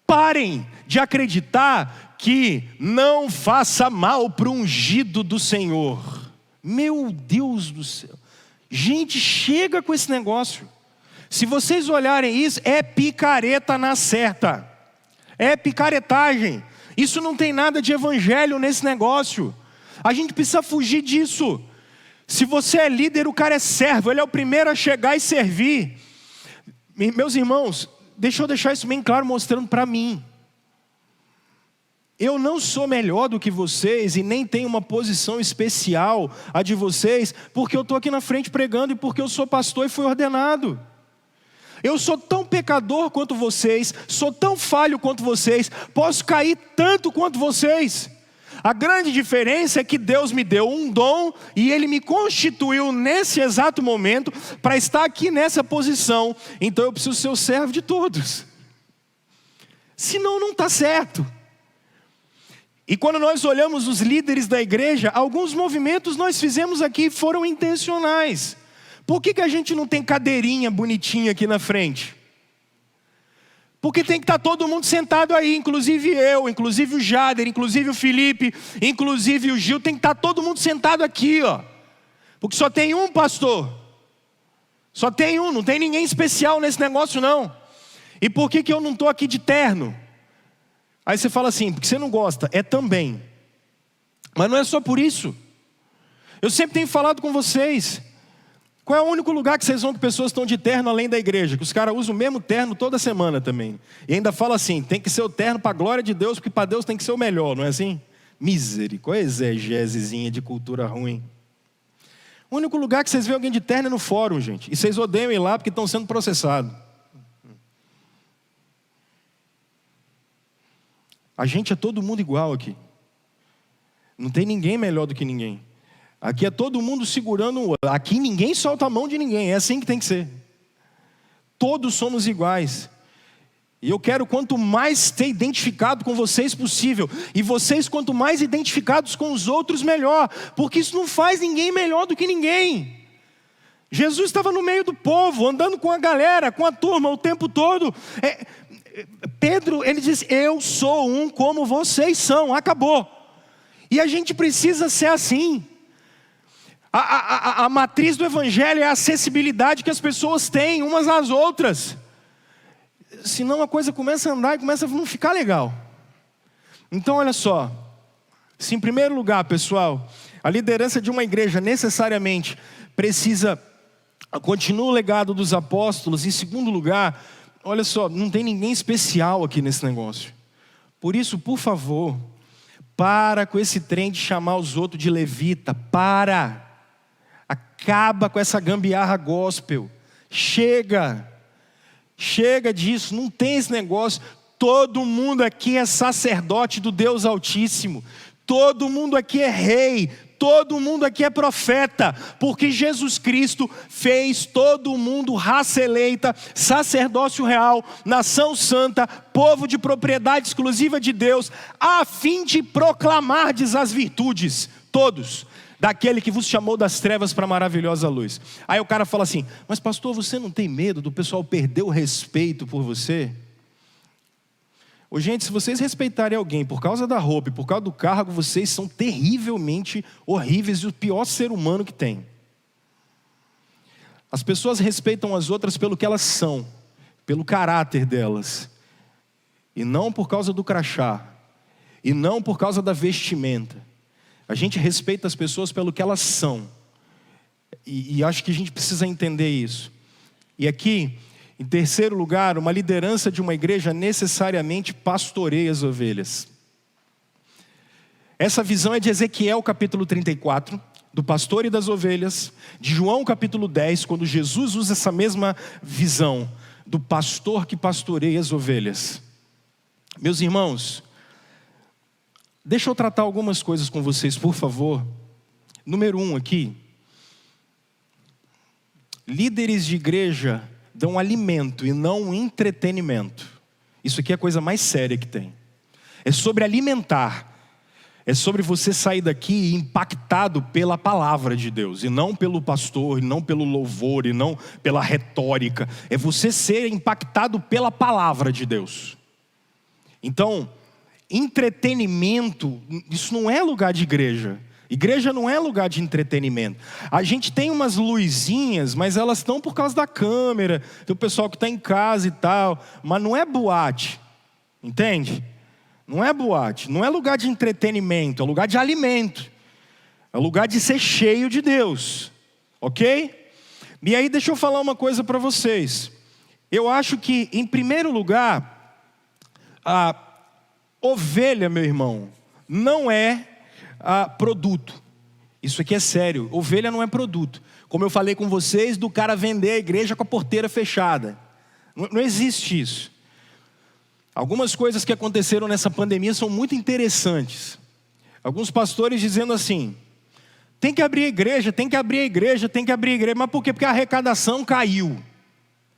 parem de acreditar que não faça mal para o ungido do Senhor. Meu Deus do céu. Gente, chega com esse negócio. Se vocês olharem isso, é picareta na certa. É picaretagem. Isso não tem nada de evangelho nesse negócio. A gente precisa fugir disso. Se você é líder, o cara é servo. Ele é o primeiro a chegar e servir. Meus irmãos, deixa eu deixar isso bem claro, mostrando para mim. Eu não sou melhor do que vocês e nem tenho uma posição especial a de vocês, porque eu estou aqui na frente pregando e porque eu sou pastor e fui ordenado. Eu sou tão pecador quanto vocês, sou tão falho quanto vocês, posso cair tanto quanto vocês. A grande diferença é que Deus me deu um dom e Ele me constituiu nesse exato momento para estar aqui nessa posição. Então eu preciso ser o servo de todos. Senão não está certo. E quando nós olhamos os líderes da igreja, alguns movimentos nós fizemos aqui foram intencionais. Por que a gente não tem cadeirinha bonitinha aqui na frente? Porque tem que estar todo mundo sentado aí, inclusive eu, inclusive o Jader, inclusive o Felipe, inclusive o Gil, tem que estar todo mundo sentado aqui, ó. Porque só tem um pastor. Só tem um, não tem ninguém especial nesse negócio não. E por que eu não estou aqui de terno? Aí você fala assim, porque você não gosta. É também. Mas não é só por isso. Eu sempre tenho falado com vocês. Qual é o único lugar que vocês vão que pessoas estão de terno além da igreja? Que os caras usam o mesmo terno toda semana também. E ainda fala assim, tem que ser o terno para a glória de Deus, porque para Deus tem que ser o melhor, não é assim? Misericórdia, exegesezinha de cultura ruim. O único lugar que vocês veem alguém de terno é no fórum, gente. E vocês odeiam ir lá porque estão sendo processados. A gente é todo mundo igual aqui. Não tem ninguém melhor do que ninguém. Aqui é todo mundo segurando o outro. Aqui ninguém solta a mão de ninguém. É assim que tem que ser. Todos somos iguais. E eu quero quanto mais ter identificado com vocês possível. E vocês quanto mais identificados com os outros, melhor. Porque isso não faz ninguém melhor do que ninguém. Jesus estava no meio do povo, andando com a galera, com a turma o tempo todo. Pedro, ele diz, eu sou um como vocês são, acabou. E a gente precisa ser assim. A matriz do evangelho é a acessibilidade que as pessoas têm umas às outras. Senão a coisa começa a andar e começa a não ficar legal. Então olha só, se em primeiro lugar, pessoal, a liderança de uma igreja necessariamente precisa continuar o legado dos apóstolos. Em segundo lugar, olha só, não tem ninguém especial aqui nesse negócio. Por isso, por favor, para com esse trem de chamar os outros de levita. Acaba com essa gambiarra gospel. Chega disso, não tem esse negócio. Todo mundo aqui é sacerdote do Deus Altíssimo. Todo mundo aqui é rei. Todo mundo aqui é profeta, porque Jesus Cristo fez todo mundo raça eleita, sacerdócio real, nação santa, povo de propriedade exclusiva de Deus, a fim de proclamardes as virtudes, todos. daquele que vos chamou das trevas para a maravilhosa luz. Aí o cara fala assim: mas pastor, você não tem medo do pessoal perder o respeito por você? Ô, gente, se vocês respeitarem alguém por causa da roupa e por causa do cargo, vocês são terrivelmente horríveis e o pior ser humano que tem. As pessoas respeitam as outras pelo que elas são, pelo caráter delas, e não por causa do crachá, e não por causa da vestimenta. A gente respeita as pessoas pelo que elas são, e acho que a gente precisa entender isso. E aqui, em terceiro lugar, uma liderança de uma igreja necessariamente pastoreia as ovelhas. Essa visão é de Ezequiel capítulo 34, do pastor e das ovelhas, de João capítulo 10, quando Jesus usa essa mesma visão do pastor que pastoreia as ovelhas. Meus irmãos, deixa eu tratar algumas coisas com vocês, por favor. Número 1 aqui. Líderes de igreja dão alimento e não entretenimento. Isso aqui é a coisa mais séria que tem. É sobre alimentar. É sobre você sair daqui impactado pela palavra de Deus, e não pelo pastor, e não pelo louvor, e não pela retórica. É você ser impactado pela palavra de Deus. Então, entretenimento, isso não é lugar de igreja. Igreja não é lugar de entretenimento. A gente tem umas luzinhas, mas elas estão por causa da câmera, do pessoal que está em casa e tal, mas não é boate, entende? Não é boate, não é lugar de entretenimento, é lugar de alimento. É lugar de ser cheio de Deus, ok? E aí deixa eu falar uma coisa para vocês. Eu acho que, em primeiro lugar, a ovelha, meu irmão, não é produto. Isso aqui é sério, ovelha não é produto. Como eu falei com vocês, do cara vender a igreja com a porteira fechada. Não existe isso. Algumas coisas que aconteceram nessa pandemia são muito interessantes. Alguns pastores dizendo assim: tem que abrir a igreja, tem que abrir a igreja, tem que abrir a igreja. Mas por quê? Porque a arrecadação caiu.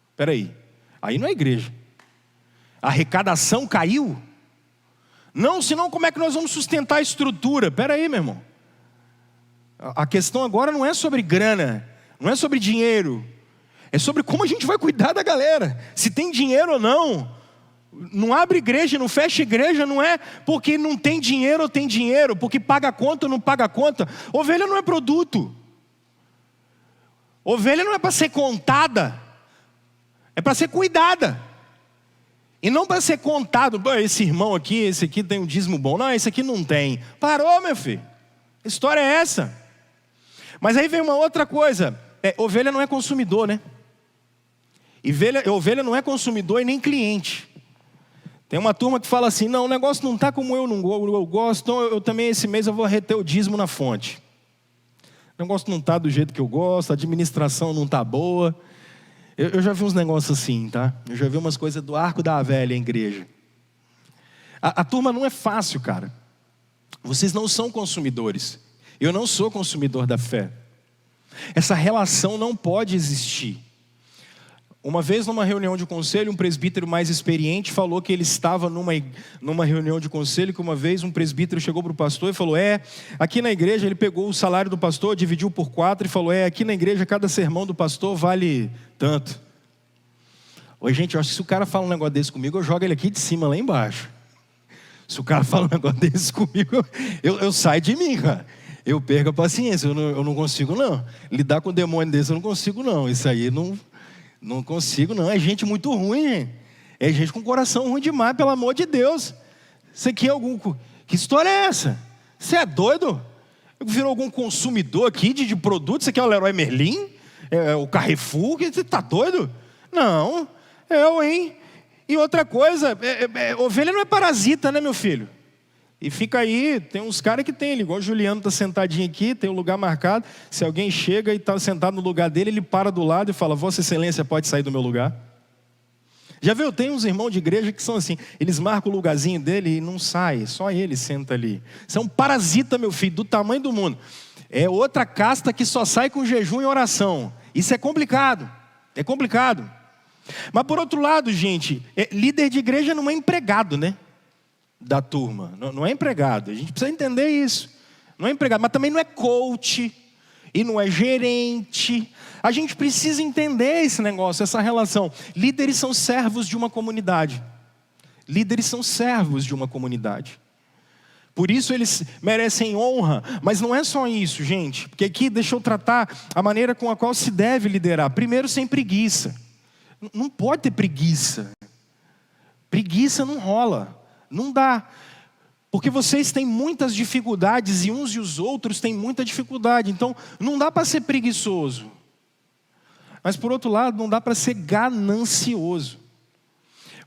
Espera aí, aí não é igreja. A arrecadação caiu? Não, senão como é que nós vamos sustentar a estrutura? Espera aí, meu irmão. A questão agora não é sobre grana, não é sobre dinheiro. É sobre como a gente vai cuidar da galera. Se tem dinheiro ou não. Não abre igreja, não fecha igreja, não é porque não tem dinheiro ou tem dinheiro, porque paga conta ou não paga conta. Ovelha não é produto. Ovelha não é para ser contada, é para ser cuidada. E não para ser contado: esse irmão aqui, esse aqui tem um dízimo bom. Não, esse aqui não tem. Parou, meu filho. A história é essa. Mas aí vem uma outra coisa. Ovelha não é consumidor, né? Ovelha não é consumidor e nem cliente. Tem uma turma que fala assim: não, o negócio não está como eu gosto, então eu também esse mês eu vou reter o dízimo na fonte. O negócio não está do jeito que eu gosto, a administração não está boa. Eu já vi uns negócios assim, tá? Eu já vi umas coisas do arco da velha em igreja. A turma não é fácil, cara. Vocês não são consumidores. Eu não sou consumidor da fé. Essa relação não pode existir. Uma vez numa reunião de conselho, um presbítero mais experiente falou que ele estava numa reunião de conselho, que uma vez um presbítero chegou para o pastor e falou: aqui na igreja, ele pegou o salário do pastor, dividiu por 4 e falou: aqui na igreja cada sermão do pastor vale tanto. Oi, gente, eu acho que se o cara fala um negócio desse comigo, eu jogo ele aqui de cima, lá embaixo. Se o cara fala um negócio desse comigo, eu saio de mim, cara. Eu perco a paciência, eu não consigo não. Lidar com um demônio desse eu não consigo não. Isso aí não consigo não. É gente muito ruim, gente. É gente com coração ruim demais, pelo amor de Deus. Você quer algum... Que história é essa? Você é doido? Virou algum consumidor aqui de produtos? Você quer o Leroy Merlin? O Carrefour? Você está doido? Não, hein? E outra coisa, ovelha não é parasita, né, meu filho? E fica aí, tem uns caras que tem, igual o Juliano está sentadinho aqui, tem um lugar marcado. Se alguém chega e está sentado no lugar dele, ele para do lado e fala: Vossa Excelência pode sair do meu lugar? Já viu? Tem uns irmãos de igreja que são assim, eles marcam o lugarzinho dele e não sai, só ele senta ali. Isso é um parasita, meu filho, do tamanho do mundo. É outra casta que só sai com jejum e oração. Isso é complicado, é complicado. Mas por outro lado, gente, líder de igreja não é empregado, né? Da turma, não é empregado. A gente precisa entender isso. Não é empregado, mas também não é coach e não é gerente. A gente precisa entender esse negócio, essa relação. Líderes são servos de uma comunidade. Líderes são servos de uma comunidade. Por isso eles merecem honra. Mas não é só isso, gente. Porque aqui deixa eu tratar a maneira com a qual se deve liderar. Primeiro, sem preguiça. Não pode ter preguiça. Preguiça não rola. Não dá. Porque vocês têm muitas dificuldades e uns e os outros têm muita dificuldade. Então, não dá para ser preguiçoso. Mas, por outro lado, não dá para ser ganancioso.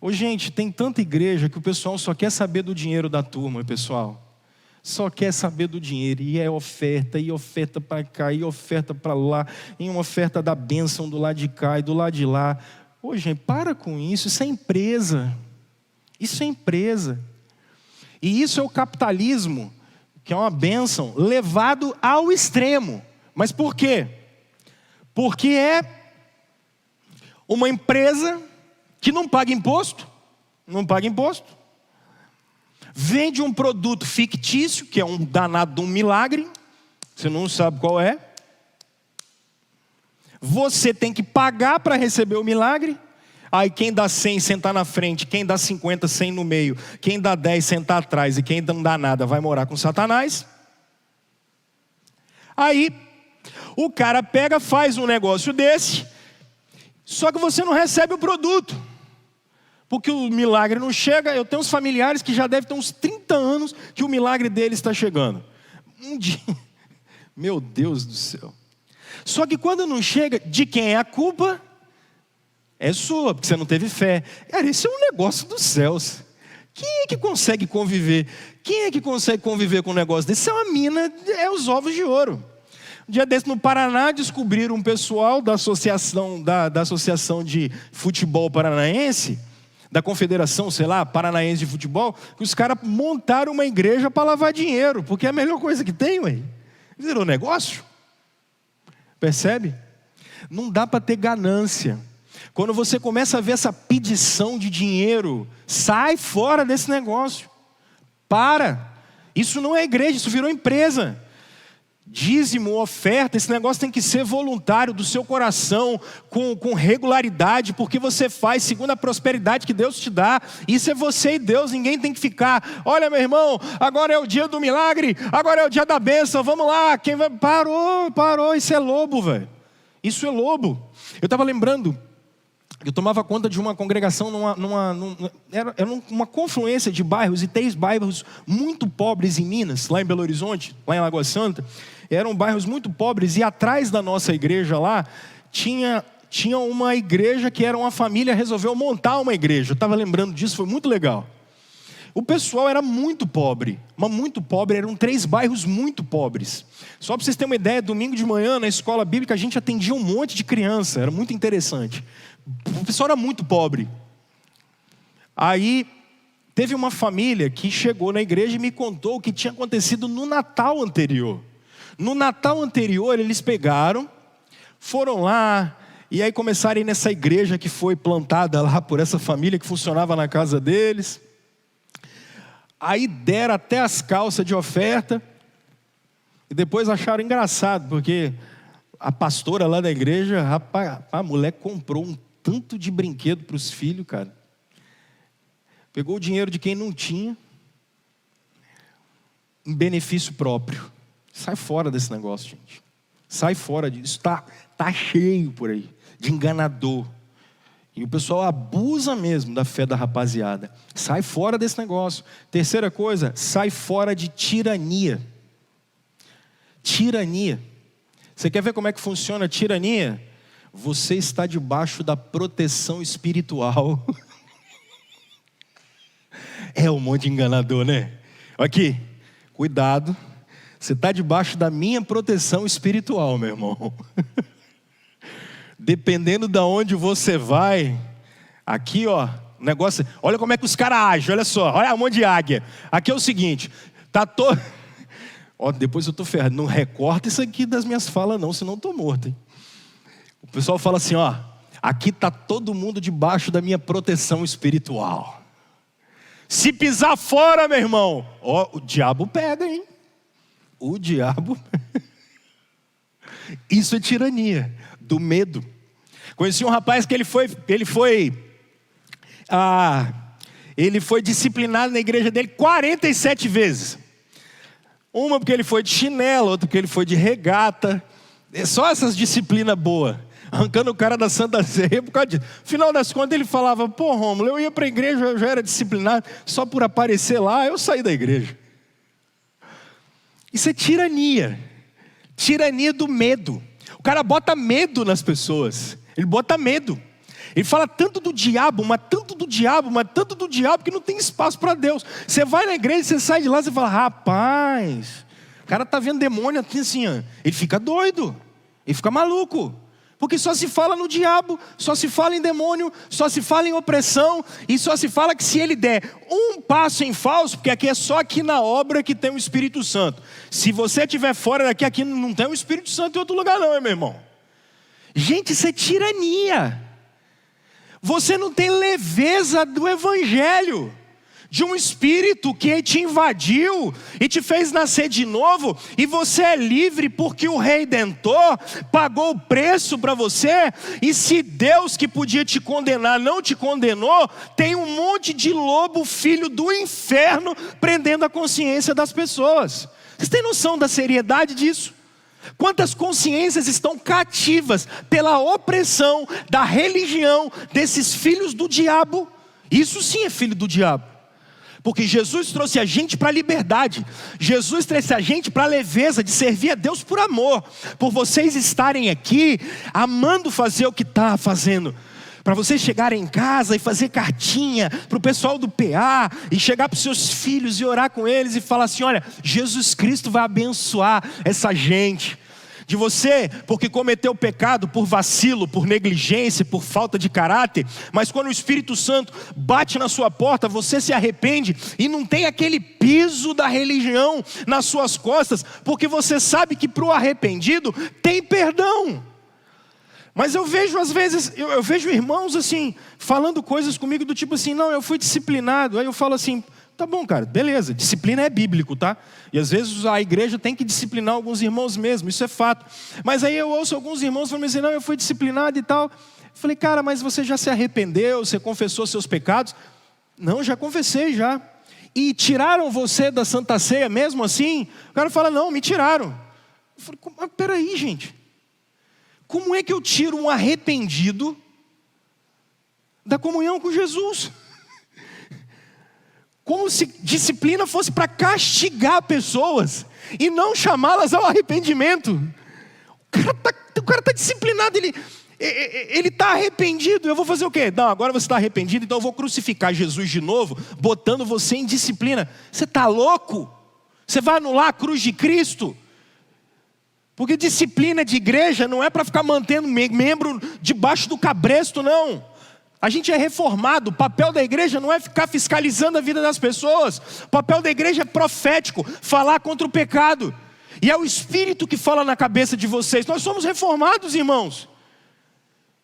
Ô, gente, tem tanta igreja que o pessoal só quer saber do dinheiro da turma, pessoal. Só quer saber do dinheiro. E oferta para cá, e oferta para lá. E uma oferta da bênção do lado de cá e do lado de lá. Ô, gente, para com isso. Isso é empresa. Isso é empresa. E isso é o capitalismo, que é uma bênção, levado ao extremo. Mas por quê? Porque é uma empresa que não paga imposto, vende um produto fictício, que é um danado de um milagre, você não sabe qual é. Você tem que pagar para receber o milagre. Aí quem dá 100 sentar na frente, quem dá 50, 100 no meio, quem dá 10 sentar atrás e quem não dá nada vai morar com Satanás. Aí o cara pega, faz um negócio desse, só que você não recebe o produto. Porque o milagre não chega. Eu tenho uns familiares que já devem ter uns 30 anos que o milagre deles está chegando. Um dia, meu Deus do céu. Só que quando não chega, de quem é a culpa? É sua, porque você não teve fé. Cara, esse é um negócio dos céus. Quem é que consegue conviver? Quem é que consegue conviver com um negócio desse? Isso é uma mina, é os ovos de ouro. Um dia desse no Paraná, descobriram um pessoal da associação de futebol paranaense, da confederação, sei lá, paranaense de futebol, que os caras montaram uma igreja para lavar dinheiro, porque é a melhor coisa que tem, ué. Virou negócio. Percebe? Não dá para ter ganância. Quando você começa a ver essa pedição de dinheiro, sai fora desse negócio. Para. Isso não é igreja, isso virou empresa. Dízimo, oferta, esse negócio tem que ser voluntário do seu coração, com regularidade, porque você faz segundo a prosperidade que Deus te dá. Isso é você e Deus, ninguém tem que ficar, olha meu irmão, agora é o dia do milagre, agora é o dia da bênção, vamos lá, quem vai... Parou, isso é lobo, velho. Isso é lobo. Eu estava lembrando, eu tomava conta de uma congregação, era uma confluência de bairros, e 3 bairros muito pobres em Minas, lá em Belo Horizonte, lá em Lagoa Santa. Eram bairros muito pobres, e atrás da nossa igreja lá, tinha uma igreja que era uma família, resolveu montar uma igreja. Eu estava lembrando disso, foi muito legal. O pessoal era muito pobre, mas muito pobre, eram 3 bairros muito pobres. Só para vocês terem uma ideia, domingo de manhã na escola bíblica a gente atendia um monte de criança, era muito interessante. O pessoal era muito pobre. Aí teve uma família que chegou na igreja e me contou o que tinha acontecido no Natal anterior. No Natal anterior eles pegaram, foram lá, e aí começaram a ir nessa igreja que foi plantada lá por essa família que funcionava na casa deles. Aí deram até as calças de oferta, e depois acharam engraçado, porque a pastora lá da igreja, rapaz, a mulher comprou um tanto de brinquedo para os filhos, cara. Pegou o dinheiro de quem não tinha, em benefício próprio. Sai fora desse negócio, gente. Sai fora disso. Tá cheio por aí de enganador. E o pessoal abusa mesmo da fé da rapaziada. Sai fora desse negócio. Terceira coisa, sai fora de tirania. Tirania. Você quer ver como é que funciona a tirania? Você está debaixo da proteção espiritual. É um monte de enganador, né? Aqui, cuidado. Você está debaixo da minha proteção espiritual, meu irmão. Dependendo de onde você vai, aqui ó, negócio, olha como é que os caras agem, olha só, olha um monte de águia. Aqui é o seguinte, tá todo... Ó, depois eu tô ferrado, não recorta isso aqui das minhas falas não, senão eu tô morto, hein? O pessoal fala assim, ó, aqui tá todo mundo debaixo da minha proteção O diabo. Isso é tirania, do medo. Conheci um rapaz que ele foi disciplinado na igreja dele 47 vezes. Uma porque ele foi de chinelo, outra porque ele foi de regata. É só essas disciplinas boas. Arrancando o cara da Santa Ceia por causa disso. No final das contas ele falava: pô, Rômulo, eu ia para a igreja, eu já era disciplinado. Só por aparecer lá, eu saí da igreja. Isso é tirania. Tirania do medo. O cara bota medo nas pessoas. Ele bota medo. Ele fala tanto do diabo, mas tanto do diabo, mas tanto do diabo, que não tem espaço para Deus. Você vai na igreja, você sai de lá, você fala: rapaz, o cara está vendo demônio assim, ó. Ele fica doido, ele fica maluco. Porque só se fala no diabo, só se fala em demônio, só se fala em opressão, e só se fala que se ele der um passo em falso, porque aqui é só aqui na obra que tem o Espírito Santo. Se você estiver fora daqui, aqui não tem o Espírito Santo em outro lugar não, meu irmão. Gente, isso é tirania. Você não tem leveza do Evangelho, de um Espírito que te invadiu e te fez nascer de novo, e você é livre porque o Redentor pagou o preço para você. E se Deus que podia te condenar não te condenou, tem um monte de lobo filho do inferno prendendo a consciência das pessoas. Vocês têm noção da seriedade disso? Quantas consciências estão cativas pela opressão da religião desses filhos do diabo? Isso sim é filho do diabo. Porque Jesus trouxe a gente para a liberdade. Jesus trouxe a gente para a leveza de servir a Deus por amor. Por vocês estarem aqui, amando fazer o que está fazendo. Para vocês chegarem em casa e fazer cartinha para o pessoal do PA. E chegar para os seus filhos e orar com eles e falar assim: olha, Jesus Cristo vai abençoar essa gente. De você, porque cometeu pecado por vacilo, por negligência, por falta de caráter. Mas quando o Espírito Santo bate na sua porta, você se arrepende e não tem aquele peso da religião nas suas costas, porque você sabe que para o arrependido tem perdão. Mas eu vejo às vezes, eu vejo irmãos assim, falando coisas comigo do tipo assim: não, eu fui disciplinado. Aí eu falo assim: tá bom, cara, beleza, disciplina é bíblico, tá? E às vezes a igreja tem que disciplinar alguns irmãos mesmo, isso é fato. Mas aí eu ouço alguns irmãos falando assim: não, eu fui disciplinado e tal. Eu falei: cara, mas você já se arrependeu, você confessou seus pecados? Não, já confessei já. E tiraram você da Santa Ceia mesmo assim? O cara fala: não, me tiraram. Eu falei: mas peraí, gente, como é que eu tiro um arrependido da comunhão com Jesus? Como se disciplina fosse para castigar pessoas e não chamá-las ao arrependimento. O cara está disciplinado, ele está arrependido. Eu vou fazer o quê? Não, agora você está arrependido, então eu vou crucificar Jesus de novo, botando você em disciplina. Você está louco? Você vai anular a cruz de Cristo? Porque disciplina de igreja não é para ficar mantendo membro debaixo do cabresto, não. A gente é reformado. O papel da igreja não é ficar fiscalizando a vida das pessoas. O papel da igreja é profético, falar contra o pecado. E é o Espírito que fala na cabeça de vocês. Nós somos reformados, irmãos.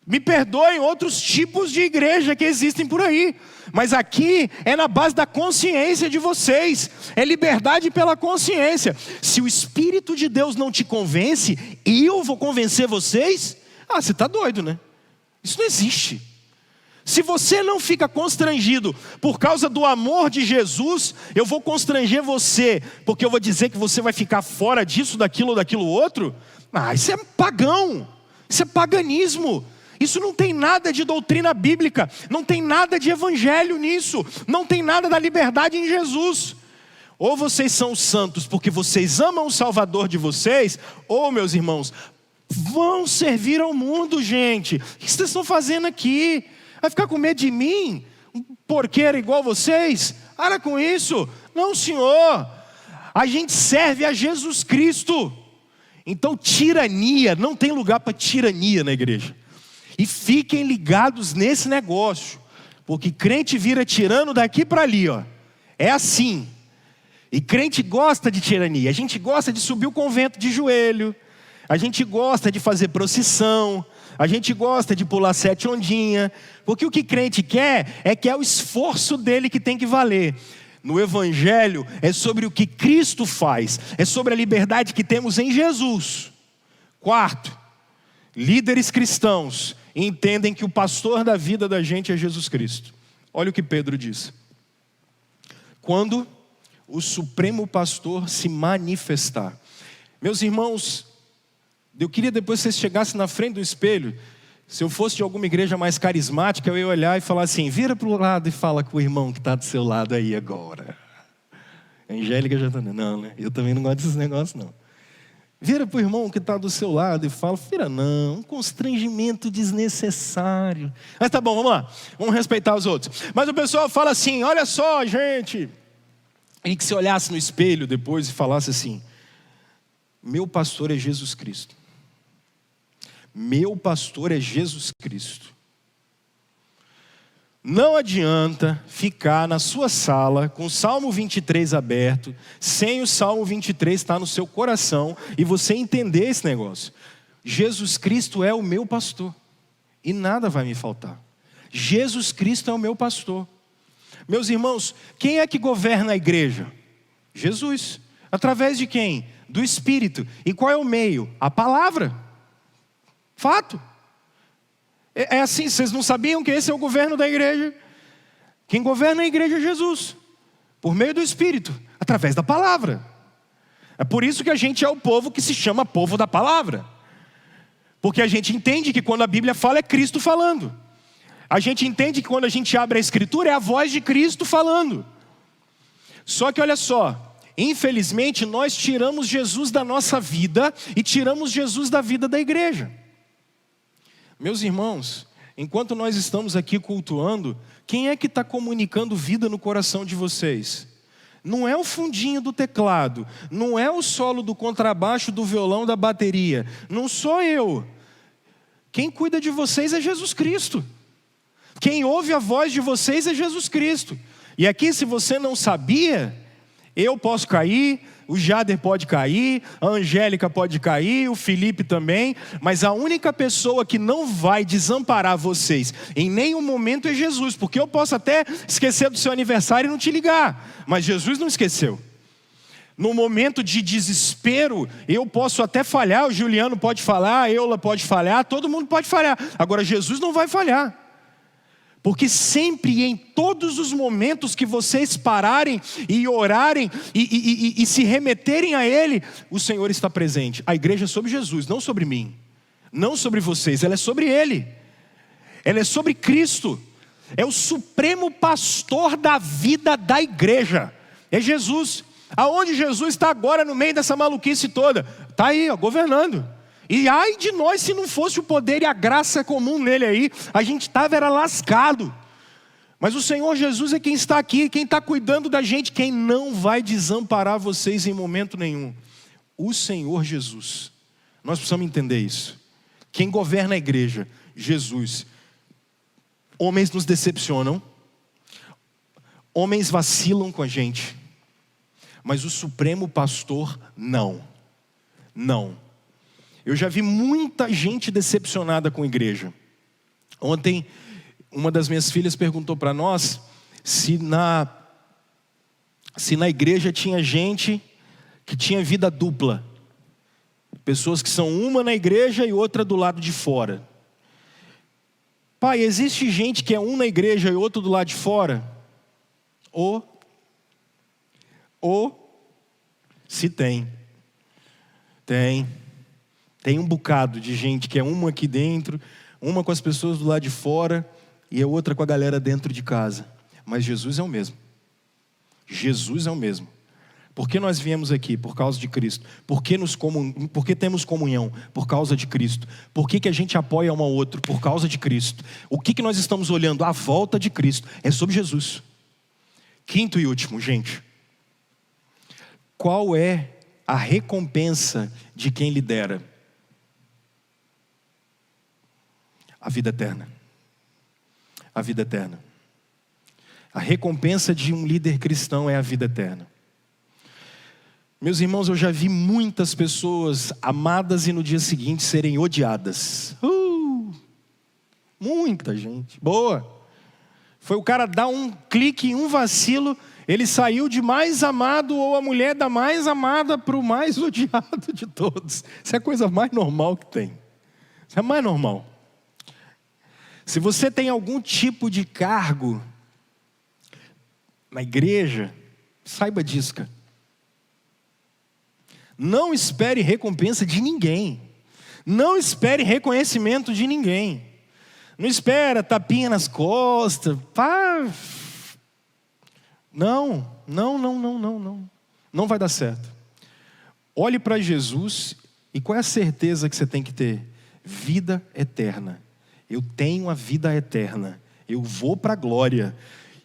Me perdoem outros tipos de igreja que existem por aí, mas aqui é na base da consciência de vocês. É liberdade pela consciência. Se o Espírito de Deus não te convence, eu vou convencer vocês? Ah, você está doido, né? Isso não existe. Se você não fica constrangido por causa do amor de Jesus, eu vou constranger você, porque eu vou dizer que você vai ficar fora disso, daquilo ou daquilo outro. Ah, isso é pagão, isso é paganismo. Isso não tem nada de doutrina bíblica, não tem nada de evangelho nisso, não tem nada da liberdade em Jesus. Ou vocês são santos porque vocês amam o Salvador de vocês, ou, meus irmãos, vão servir ao mundo, gente. O que vocês estão fazendo aqui? Vai ficar com medo de mim? Um porqueiro igual vocês? Para com isso. Não, senhor. A gente serve a Jesus Cristo. Então tirania, não tem lugar para tirania na igreja. E fiquem ligados nesse negócio. Porque crente vira tirano daqui para ali, ó. É assim. E crente gosta de tirania. A gente gosta de subir o convento de joelho. A gente gosta de fazer procissão. A gente gosta de pular 7 ondinhas, porque o que crente quer é que é o esforço dele que tem que valer. no Evangelho é sobre o que Cristo faz, é sobre a liberdade que temos em Jesus. Quarto, líderes cristãos entendem que o pastor da vida da gente é Jesus Cristo. Olha o que Pedro diz: quando o supremo pastor se manifestar. Meus irmãos, eu queria depois que vocês chegassem na frente do espelho, se eu fosse de alguma igreja mais carismática, eu ia olhar e falar assim: vira para o lado e fala com o irmão que está do seu lado aí agora. A Angélica já está dizendo: não, né? Eu também não gosto desses negócios, não. Vira para o irmão que está do seu lado e fala: vira não, um constrangimento desnecessário. Mas tá bom, vamos lá, vamos respeitar os outros. Mas o pessoal fala assim: olha só, gente. E que se olhasse no espelho depois e falasse assim: meu pastor é Jesus Cristo. Meu pastor é Jesus Cristo. Não adianta ficar na sua sala com o Salmo 23 aberto, sem o Salmo 23 estar no seu coração e você entender esse negócio. Jesus Cristo é o meu pastor e nada vai me faltar. Jesus Cristo é o meu pastor. Meus irmãos, quem é que governa a igreja? Jesus. Através de quem? Do Espírito. E qual é o meio? A palavra. Fato. É assim, vocês não sabiam que esse é o governo da igreja? Quem governa a igreja é Jesus, por meio do Espírito, através da palavra. É por isso que a gente é o povo que se chama povo da palavra. Porque a gente entende que quando a Bíblia fala é Cristo falando. A gente entende que quando a gente abre a Escritura é a voz de Cristo falando. Só que olha só, infelizmente nós tiramos Jesus da nossa vida e tiramos Jesus da vida da igreja. Meus irmãos, enquanto nós estamos aqui cultuando, quem é que está comunicando vida no coração de vocês? Não é o fundinho do teclado, não é o solo do contrabaixo, do violão, da bateria. Não sou eu. Quem cuida de vocês é Jesus Cristo. Quem ouve a voz de vocês é Jesus Cristo. E aqui, se você não sabia, eu posso cair, o Jader pode cair, a Angélica pode cair, o Felipe também, mas a única pessoa que não vai desamparar vocês em nenhum momento é Jesus, porque eu posso até esquecer do seu aniversário e não te ligar, mas Jesus não esqueceu. No momento de desespero, eu posso até falhar, o Juliano pode falhar, a Eula pode falhar, todo mundo pode falhar, agora Jesus não vai falhar. Porque sempre e em todos os momentos que vocês pararem e orarem e se remeterem a Ele, o Senhor está presente. A igreja é sobre Jesus, não sobre mim, não sobre vocês, ela é sobre Ele. Ela é sobre Cristo. É o supremo pastor da vida da igreja. É Jesus. Aonde Jesus está agora no meio dessa maluquice toda? Está aí, ó, governando. E ai de nós se não fosse o poder e a graça comum nele aí, a gente estava era lascado. Mas o Senhor Jesus é quem está aqui, quem está cuidando da gente, quem não vai desamparar vocês em momento nenhum. O Senhor Jesus. Nós precisamos entender isso. Quem governa a igreja? Jesus. Homens nos decepcionam, homens vacilam com a gente, mas o supremo pastor não. Não. Eu já vi muita gente decepcionada com a igreja. Ontem, uma das minhas filhas perguntou para nós se na igreja tinha gente que tinha vida dupla. Pessoas que são uma na igreja e outra do lado de fora. Pai, existe gente que é um na igreja e outro do lado de fora? Se tem. Tem um bocado de gente que é uma aqui dentro, uma com as pessoas do lado de fora e a outra com a galera dentro de casa. Mas Jesus é o mesmo. Jesus é o mesmo. Por que nós viemos aqui? Por causa de Cristo. Por que temos comunhão? Por causa de Cristo. Por que a gente apoia um ao outro? Por causa de Cristo. O que nós estamos olhando? A volta de Cristo. É sobre Jesus. Quinto e último, gente. Qual é a recompensa de quem lidera? A vida eterna. A vida eterna. A recompensa de um líder cristão é a vida eterna. Meus irmãos, eu já vi muitas pessoas amadas e no dia seguinte serem odiadas. Muita gente. Boa. Foi o cara dar um clique, um vacilo, ele saiu de mais amado, ou a mulher da mais amada para o mais odiado de todos. Isso é a coisa mais normal que tem. Isso é mais normal. Se você tem algum tipo de cargo na igreja, saiba disso, cara. Não espere recompensa de ninguém. Não espere reconhecimento de ninguém. Não espera tapinha nas costas. Pá. Não. Não vai dar certo. Olhe para Jesus e qual é a certeza que você tem que ter? Vida eterna. Eu tenho a vida eterna. Eu vou para a glória.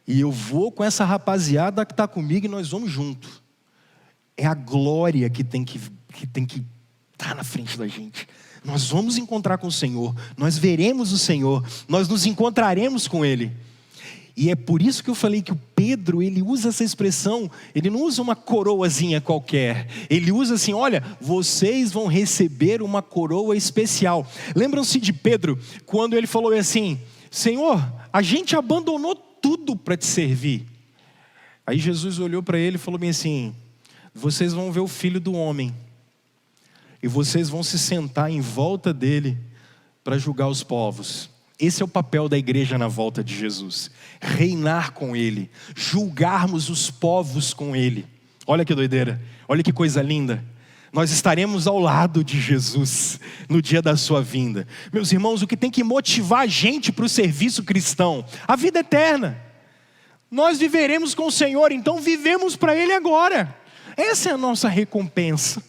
E eu vou com essa rapaziada que está comigo e nós vamos junto. É a glória que tem que estar na frente da gente. Nós vamos encontrar com o Senhor. Nós veremos o Senhor. Nós nos encontraremos com Ele. E é por isso que eu falei que o Pedro, ele usa essa expressão. Ele não usa uma coroazinha qualquer. Ele usa assim, olha, vocês vão receber uma coroa especial. Lembram-se de Pedro, quando ele falou assim, Senhor, a gente abandonou tudo para te servir. Aí Jesus olhou para ele e falou bem assim, vocês vão ver o Filho do Homem. E vocês vão se sentar em volta dele para julgar os povos. Esse é o papel da igreja na volta de Jesus. Reinar com ele. Julgarmos os povos com ele. Olha que doideira. Olha que coisa linda. Nós estaremos ao lado de Jesus no dia da sua vinda. Meus irmãos, o que tem que motivar a gente para o serviço cristão? A vida eterna. Nós viveremos com o Senhor, então vivemos para Ele agora. Essa é a nossa recompensa.